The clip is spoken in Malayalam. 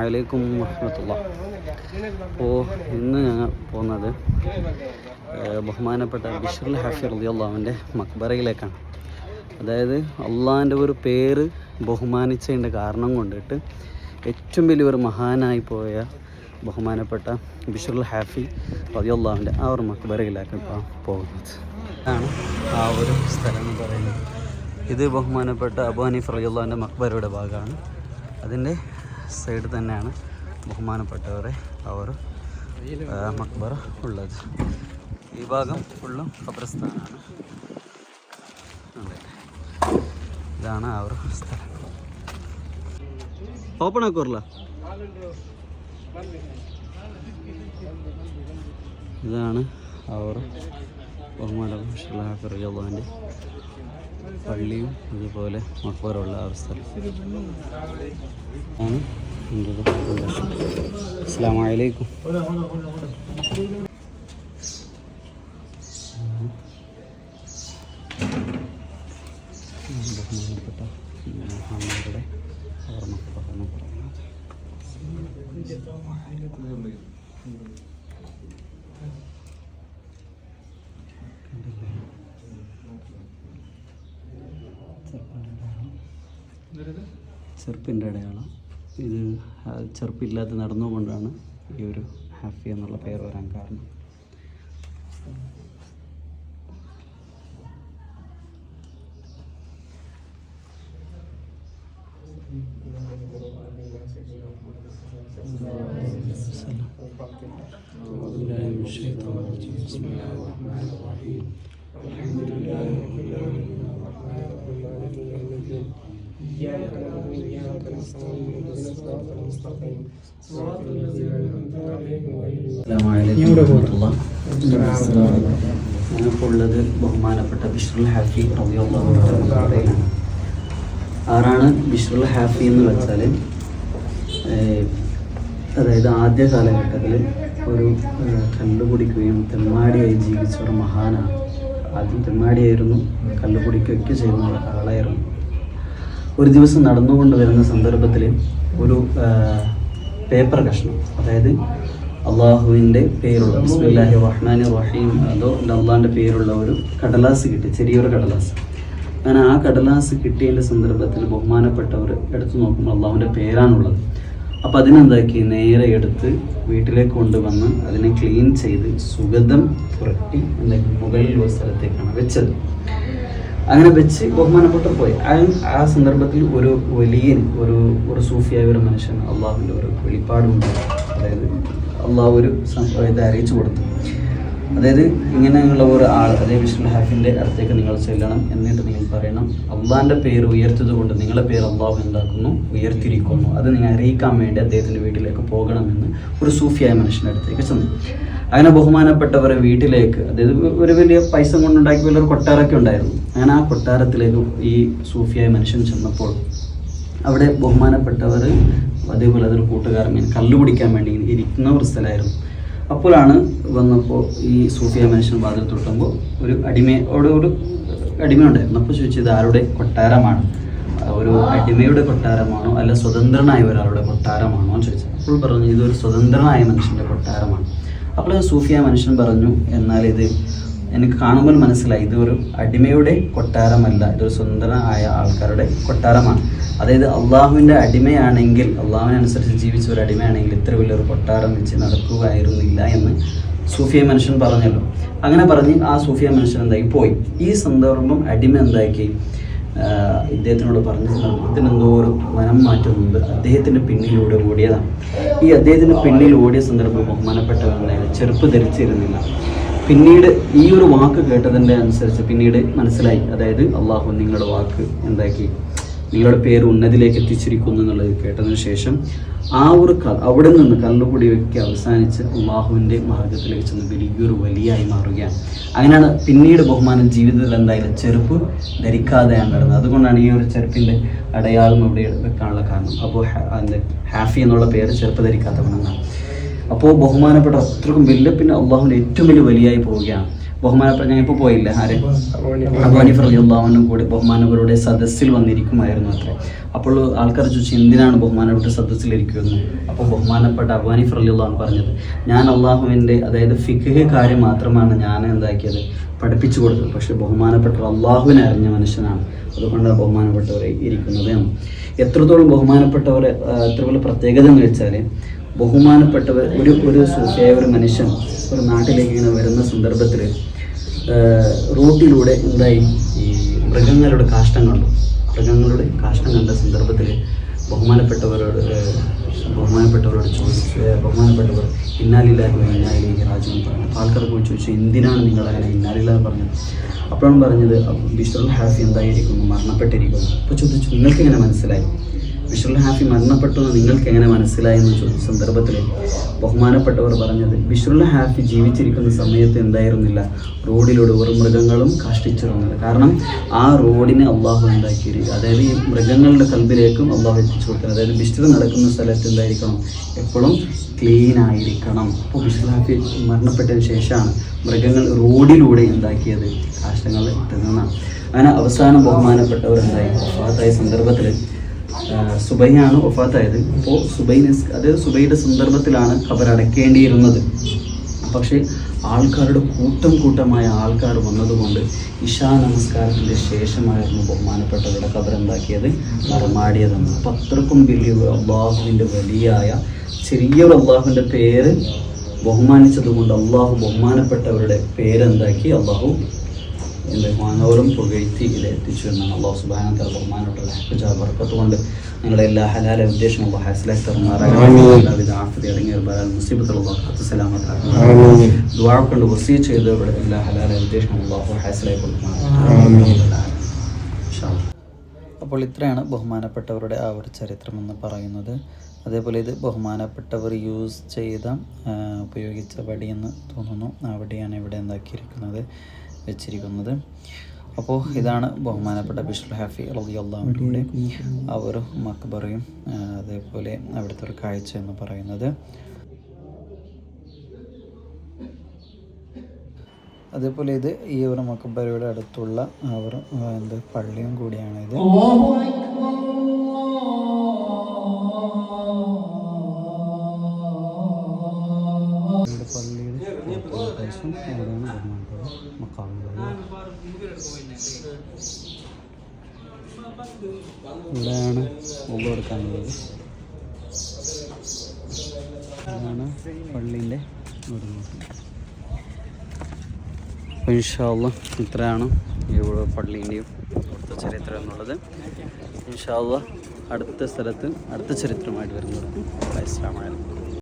അലൈക്കും വറഹ്മത്തുള്ളാഹി. അപ്പോൾ ഇന്ന് ഞങ്ങൾ പോകുന്നത് ബഹുമാനപ്പെട്ട ബിശ്റുൽ ഹാഫി റളിയല്ലാഹു അൻഹുവിൻ്റെ മക്ബറയിലേക്കാണ്. അതായത് അള്ളാഹിൻ്റെ ഒരു പേര് ബഹുമാനിച്ചതിൻ്റെ കാരണം കൊണ്ടിട്ട് ഏറ്റവും വലിയൊരു മഹാനായി പോയ ബഹുമാനപ്പെട്ട ബിശ്റുൽ ഹാഫി റളിയല്ലാഹുവിൻ്റെ ആ ഒരു മക്ബറയിലേക്കാണ് ഇപ്പോൾ പോകുന്നത്. ആണ് ആ ഒരു സ്ഥലം എന്ന് പറയുന്നത്. ഇത് ബഹുമാനപ്പെട്ട അബൂ ഹനീഫ റളിയല്ലാഹുവിൻ്റെ മക്ബറയുടെ ഭാഗമാണ്. അതിൻ്റെ സൈഡ് തന്നെയാണ് ബഹുമാനപ്പെട്ടവരെ ആ ഒരു മക്ബറ ഉള്ളത്. ഈ ഭാഗം ഫുള്ളും ഖബർസ്ഥാനാണ്. ഇതാണ് ആ ഒരു സ്ഥലം. ഓപ്പൺ ആക്കുമല്ല. ഇതാണ് ആ ഒരു ബഹുമാനപ്പെട്ട ബിശ്റുൽ ഹാഫി റളിയല്ലാഹുവിൻ്റെ പള്ളിയും അതുപോലെ മക്ബറുള്ള ആ സ്ഥലം ആണ്. അസ്സലാമു അലൈക്കും. ബഹുമാനപ്പെട്ട മഹാന്മാരുടെ ഓർമ്മ പറയുന്നത് ചെറുപ്പിൻ്റെ അടയാളം. ഇത് ചെറുപ്പില്ലാതെ നടന്നുകൊണ്ടാണ് ഈ ഒരു ഹാഫി എന്നുള്ള പേര് വരാൻ കാരണം. ഞാനിപ്പോൾ ഉള്ളത് ബഹുമാനപ്പെട്ട ബിശ്റുൽ ഹാഫി റളിയല്ലാഹു അൻഹു. ആരാണ് ബിശ്റുൽ ഹാഫി എന്ന് വെച്ചാൽ, അതായത് ആദ്യ കാലഘട്ടത്തിൽ ഒരു കള്ളുകുടിക്കുകയും തെമ്മാടിയായി ജീവിച്ച ഒരു മഹാനാണ്. ആദ്യം തെമ്മാടിയായിരുന്നു, കള്ളുകുടിക്കുകയൊക്കെ ചെയ്യുന്ന ആളായിരുന്നു. ഒരു ദിവസം നടന്നുകൊണ്ട് വരുന്ന സന്ദർഭത്തിൽ ഒരു പേപ്പർ കഷ്ണം, അതായത് അള്ളാഹുവിൻ്റെ പേരുള്ള ബിസ്മില്ലാഹിർ റഹ്മാനിർ റഹീം അതോ അള്ളാഹിൻ്റെ പേരുള്ള ഒരു കടലാസ് കിട്ടി, ചെറിയൊരു കടലാസ്. അങ്ങനെ ആ കടലാസ് കിട്ടിയതിൻ്റെ സന്ദർഭത്തിൽ ബഹുമാനപ്പെട്ടവർ എടുത്തു നോക്കുമ്പോൾ അള്ളാഹുവിൻ്റെ പേരാണുള്ളത്. അപ്പോൾ അതിനെന്താക്കി, നേരെ എടുത്ത് വീട്ടിലേക്ക് കൊണ്ടുവന്ന് അതിനെ ക്ലീൻ ചെയ്ത് സുഗന്ധം പുരട്ടി എന്താക്കി മുകളിൽ ഒരു സ്ഥലത്തേക്കാണ് വെച്ചത്. അങ്ങനെ വെച്ച് ബഹുമാനപ്പെട്ട പോയി. ആ സന്ദർഭത്തിൽ ഒരു വലിയ ഒരു സൂഫിയായ ഒരു മനുഷ്യൻ അള്ളാഹുവിൻ്റെ ഒരു വെളിപ്പാടുണ്ട്. അതായത് അള്ളാഹു ഒരു ഇത് അറിയിച്ചു കൊടുത്തു. അതായത് ഇങ്ങനെയുള്ള ഒരു ആൾ, അതായത് ബിശ്റുൽ ഹാഫിൻ്റെ അടുത്തേക്ക് നിങ്ങൾ ചെല്ലണം. എന്നിട്ട് നിങ്ങൾ പറയണം, അള്ളാഹിൻ്റെ പേര് ഉയർത്തത് കൊണ്ട് നിങ്ങളെ പേര് അള്ളാഹു എന്താക്കുന്നു, ഉയർത്തിരിക്കുന്നു. അത് നിങ്ങൾ അറിയിക്കാൻ വേണ്ടി അദ്ദേഹത്തിൻ്റെ വീട്ടിലേക്ക് പോകണമെന്ന് ഒരു സൂഫിയായ മനുഷ്യൻ്റെ അടുത്തേക്ക് ചെന്നു. അങ്ങനെ ബഹുമാനപ്പെട്ടവരെ വീട്ടിലേക്ക്, അതായത് ഒരു വലിയ പൈസ കൊണ്ടുണ്ടാക്കി വലിയൊരു കൊട്ടാരമൊക്കെ ഉണ്ടായിരുന്നു. അങ്ങനെ ആ കൊട്ടാരത്തിലേക്ക് ഈ സൂഫിയായ മനുഷ്യൻ ചെന്നപ്പോൾ അവിടെ ബഹുമാനപ്പെട്ടവർ അതേപോലെ അതൊരു കൂട്ടുകാരൻ കള്ളു കുടിക്കാൻ വേണ്ടി ഇരിക്കുന്ന ഒരു സ്ഥലമായിരുന്നു. അപ്പോഴാണ് വന്നപ്പോൾ ഈ സൂഫിയ മനുഷ്യൻ വാതിൽ തൊട്ടുമ്പോൾ ഒരു അടിമ ഉണ്ടായിരുന്നു. അപ്പോൾ ചോദിച്ചത് ആരുടെ കൊട്ടാരമാണ്, ഒരു അടിമയുടെ കൊട്ടാരമാണോ അല്ല സ്വതന്ത്രനായ ഒരാളുടെ കൊട്ടാരമാണോ എന്ന് ചോദിച്ചത്. അപ്പോൾ പറഞ്ഞു ഇതൊരു സ്വതന്ത്രനായ മനുഷ്യൻ്റെ കൊട്ടാരമാണ്. അപ്പോൾ സൂഫിയ മനുഷ്യൻ പറഞ്ഞു, എന്നാൽ ഇത് എനിക്ക് കാണുമ്പോൾ മനസ്സിലായി ഇതൊരു അടിമയുടെ കൊട്ടാരമല്ല, ഇതൊരു സ്വതന്ത്രനായ ആൾക്കാരുടെ കൊട്ടാരമാണ്. അതായത് അള്ളാഹുവിൻ്റെ അടിമയാണെങ്കിൽ, അള്ളാഹുവിനനുസരിച്ച് ജീവിച്ച ഒരു അടിമയാണെങ്കിൽ ഇത്ര വലിയൊരു കൊട്ടാരം വെച്ച് നടക്കുകയായിരുന്നില്ല എന്ന് സൂഫിയ മനുഷ്യൻ പറഞ്ഞല്ലോ. അങ്ങനെ പറഞ്ഞ് ആ സൂഫിയ മനുഷ്യൻ എന്താക്കി പോയി. ഈ സന്ദർഭം അടിമ എന്താക്കി ഇദ്ദേഹത്തിനോട് പറഞ്ഞ ഇതിനെന്തോ ഒരു മനം മാറ്റുന്നുണ്ട്. അദ്ദേഹത്തിൻ്റെ പിന്നിലൂടെ ഓടിയതാണ്. ഈ അദ്ദേഹത്തിൻ്റെ പിന്നിൽ ഓടിയ സന്ദർഭം ബഹുമാനപ്പെട്ടവരുണ്ടായിരുന്നു, ചെരുപ്പ് ധരിച്ചിരുന്നില്ല. പിന്നീട് ഈ ഒരു വാക്ക് കേട്ടതിൻ്റെ അനുസരിച്ച് പിന്നീട് മനസ്സിലായി, അതായത് അള്ളാഹു നിങ്ങളുടെ വാക്ക് എന്താക്കി, നിങ്ങളുടെ പേര് ഉന്നതിലേക്ക് എത്തിച്ചിരിക്കുന്നു എന്നുള്ളത് കേട്ടതിന് ശേഷം ആ ഒരു അവിടെ നിന്ന് കള്ളുകുടിയൊക്കെ അവസാനിച്ച് അള്ളാഹുവിൻ്റെ മാർഗത്തിലേക്ക് ചെന്ന് വലിയൊരു വലിയായി മാറുകയാണ്. അങ്ങനെയാണ് പിന്നീട് ബഹുമാനം ജീവിതത്തിൽ എന്തായാലും ചെരുപ്പ് ധരിക്കാതെയാണ് നടന്നത്. അതുകൊണ്ടാണ് ഈ ഒരു ചെരുപ്പിൻ്റെ അടയാളം ഇവിടെ വെക്കാനുള്ള കാരണം. അപ്പോൾ ഹാഫി എന്നുള്ള പേര് ചെരുപ്പ് ധരിക്കാത്തവനെന്നാണ്. അപ്പോൾ ബഹുമാനപ്പെട്ട അത്രക്കും വലിയ, പിന്നെ അള്ളാഹുവിൻ്റെ ഏറ്റവും വലിയ വലിയായി പോവുകയാണ്. ബഹുമാനപ്പെട്ട ഞാൻ ഇപ്പോൾ പോയില്ല ആരെ അബൂ ഹനീഫ റളിയല്ലാഹു അൻഹു കൂടി ബഹുമാനവരുടെ സദസ്സിൽ വന്നിരിക്കുമായിരുന്നു അത്രേ. അപ്പോൾ ആൾക്കാർ ചോദിച്ചു എന്തിനാണ് ബഹുമാനപ്പെട്ട സദസ്സിലിരിക്കുന്നത്. അപ്പോൾ ബഹുമാനപ്പെട്ട അബൂ ഹനീഫ റളിയല്ലാഹു അൻഹു പറഞ്ഞത്, ഞാൻ അള്ളാഹുവിൻ്റെ അതായത് ഫിഖ് കാര്യം മാത്രമാണ് ഞാൻ എന്താക്കിയത് പഠിപ്പിച്ചു കൊടുത്തത്, പക്ഷേ ബഹുമാനപ്പെട്ട അള്ളാഹുവിനെ അറിഞ്ഞ മനുഷ്യനാണ്, അതുകൊണ്ടാണ് ബഹുമാനപ്പെട്ടവരെ ഇരിക്കുന്നത്. എത്രത്തോളം ബഹുമാനപ്പെട്ടവരെ എത്ര വലിയ പ്രത്യേകത എന്ന് വെച്ചാൽ, ബഹുമാനപ്പെട്ടവർ ഒരു സൂഫിയായ ഒരു മനുഷ്യൻ ഒരു നാട്ടിലേക്ക് ഇങ്ങനെ വരുന്ന സന്ദർഭത്തിൽ റോട്ടിലൂടെ എന്തായി ഈ മൃഗങ്ങളുടെ കാഷ്ടം കണ്ട സന്ദർഭത്തിൽ ബഹുമാനപ്പെട്ടവരോട് ചോദിച്ചു, ബഹുമാനപ്പെട്ടവർ ഇന്നാലില്ലാഹി വ ഇന്നാ ഇലൈഹി റാജിഊൻ പറഞ്ഞു. അപ്പോൾ ആൾക്കാർ പോയി ചോദിച്ചു എന്തിനാണ് നിങ്ങൾ അങ്ങനെ ഇന്നാലില്ലാഹി പറഞ്ഞത്. അപ്പോഴാണ് പറഞ്ഞത് ബിശ്റുൽ ഹാഫി എന്തായിരിക്കുന്നു, മരണപ്പെട്ടിരിക്കുന്നു. അപ്പോൾ ചോദിച്ചു നിങ്ങൾക്ക് എങ്ങനെ മനസ്സിലായി, ബിശ്റുൽ ഹാഫി മരണപ്പെട്ടു എന്ന് നിങ്ങൾക്ക് എങ്ങനെ മനസ്സിലായി എന്ന് ചോദിച്ച സന്ദർഭത്തിൽ ബഹുമാനപ്പെട്ടവർ പറഞ്ഞത്, ബിശ്റുൽ ഹാഫി ജീവിച്ചിരിക്കുന്ന സമയത്ത് എന്തായിരുന്നില്ല, റോഡിലൂടെ ഒരു മൃഗങ്ങളും കാഷ്ടിച്ചിരുന്നില്ല. കാരണം ആ റോഡിനെ അള്ളാഹു ഉണ്ടാക്കിയിരിക്കും, അതായത് ഈ മൃഗങ്ങളുടെ കൽബിലേക്കും അള്ളാഹു എത്തിച്ചു കൊടുക്കുന്നത്. അതായത് ബിശ്ർ നടക്കുന്ന സ്ഥലത്ത് എന്തായിരിക്കണം, എപ്പോഴും ക്ലീൻ ആയിരിക്കണം. അപ്പോൾ ബിശ്റുൽ ഹാഫി മരണപ്പെട്ടതിന് ശേഷമാണ് മൃഗങ്ങൾ റോഡിലൂടെ ഉണ്ടാക്കിയത് കാഷ്ടങ്ങൾ ഇട്ടുന്നതാണ്. അങ്ങനെ അവസാനം ബഹുമാനപ്പെട്ടവർ എന്തായി വഫാത്തായ സന്ദർഭത്തിൽ സുബൈയാണ് വഫാത്തായത്. അപ്പോൾ അതായത് സുബൈയുടെ സന്ദർഭത്തിലാണ് ഖബർ അടയ്ക്കേണ്ടിയിരുന്നത്. പക്ഷേ ആൾക്കാരുടെ കൂട്ടമായ ആൾക്കാർ വന്നതുകൊണ്ട് ഇശാ നമസ്കാരത്തിൻ്റെ ശേഷമായിരുന്നു ബഹുമാനപ്പെട്ടവരുടെ ഖബർ എന്താക്കിയത് മറമാടിയതെന്ന്. അപ്പോൾ അത്രക്കും വലിയ അള്ളാഹുവിൻ്റെ വലിയായ ചെറിയൊരു അള്ളാഹുവിൻ്റെ പേര് ബഹുമാനിച്ചതുകൊണ്ട് അള്ളാഹു ബഹുമാനപ്പെട്ടവരുടെ പേരെന്താക്കി അള്ളാഹു മാനവരും പുകഴ്ത്തി ഇതിലെത്തിച്ചു എന്നാണ്. അള്ളാഹു സുബ്ഹാനഹു വ തആല ബഹുമാനപ്പെട്ട ബർക്കത്ത് കൊണ്ട് ഞങ്ങളുടെ എല്ലാ ഹലാല ഉദ്ദേശം അള്ളാഹു ഹാസിലാക്കി തരുമാറാകട്ടെ. ആഫിയത്ത് അടങ്ങിയ മുസീബത്തുൽ ദുആ കൊണ്ട് വസിയ ചെയ്തവരുടെ എല്ലാ ഹലാല ഉദ്ദേശം അള്ളാഹു ഹാസിലാക്കി കൊടുക്കുമാറാകട്ടെ. അപ്പോൾ ഇത്രയാണ് ബഹുമാനപ്പെട്ടവരുടെ ആ ഒരു ചരിത്രമെന്ന് പറയുന്നത്. അതേപോലെ ഇത് ബഹുമാനപ്പെട്ടവർ യൂസ് ചെയ്ത ഉപയോഗിച്ച വടിയെന്ന് തോന്നുന്നു. ആ വടിയാണ് ഇവിടെ എന്താക്കിയിരിക്കുന്നത് വെച്ചിരിക്കുന്നത്. അപ്പോൾ ഇതാണ് ബഹുമാനപ്പെട്ട ബിശ്റുൽ ഹാഫി റളിയല്ലാഹു അൻഹുവിൻ്റെ ആ ഒരു മക്ബറയും അതേപോലെ അവിടുത്തെ ഒരു കാഴ്ച എന്ന് പറയുന്നത്. അതേപോലെ ഇത് ഈ ഒരു മക്ബറയുടെ അടുത്തുള്ള ആ ഒരു പള്ളിയും കൂടിയാണ് ഇത്. ഇവിടെയാണ് മുഖം എടുക്കാനുള്ളത്. ഇതാണ് പള്ളീൻ്റെ ഒരു നോട്ടം. അപ്പോൾ ഇൻഷാ അല്ലാഹ് ഇത്രയാണ് ഇവിടെ പള്ളീൻ്റെയും ഇവിടുത്തെ ചരിത്രം എന്നുള്ളത്. ഇൻഷാ അല്ലാഹ് അടുത്ത ചരിത്രമായിട്ട് വരുന്നത്. അസ്സലാമു അലൈക്കും.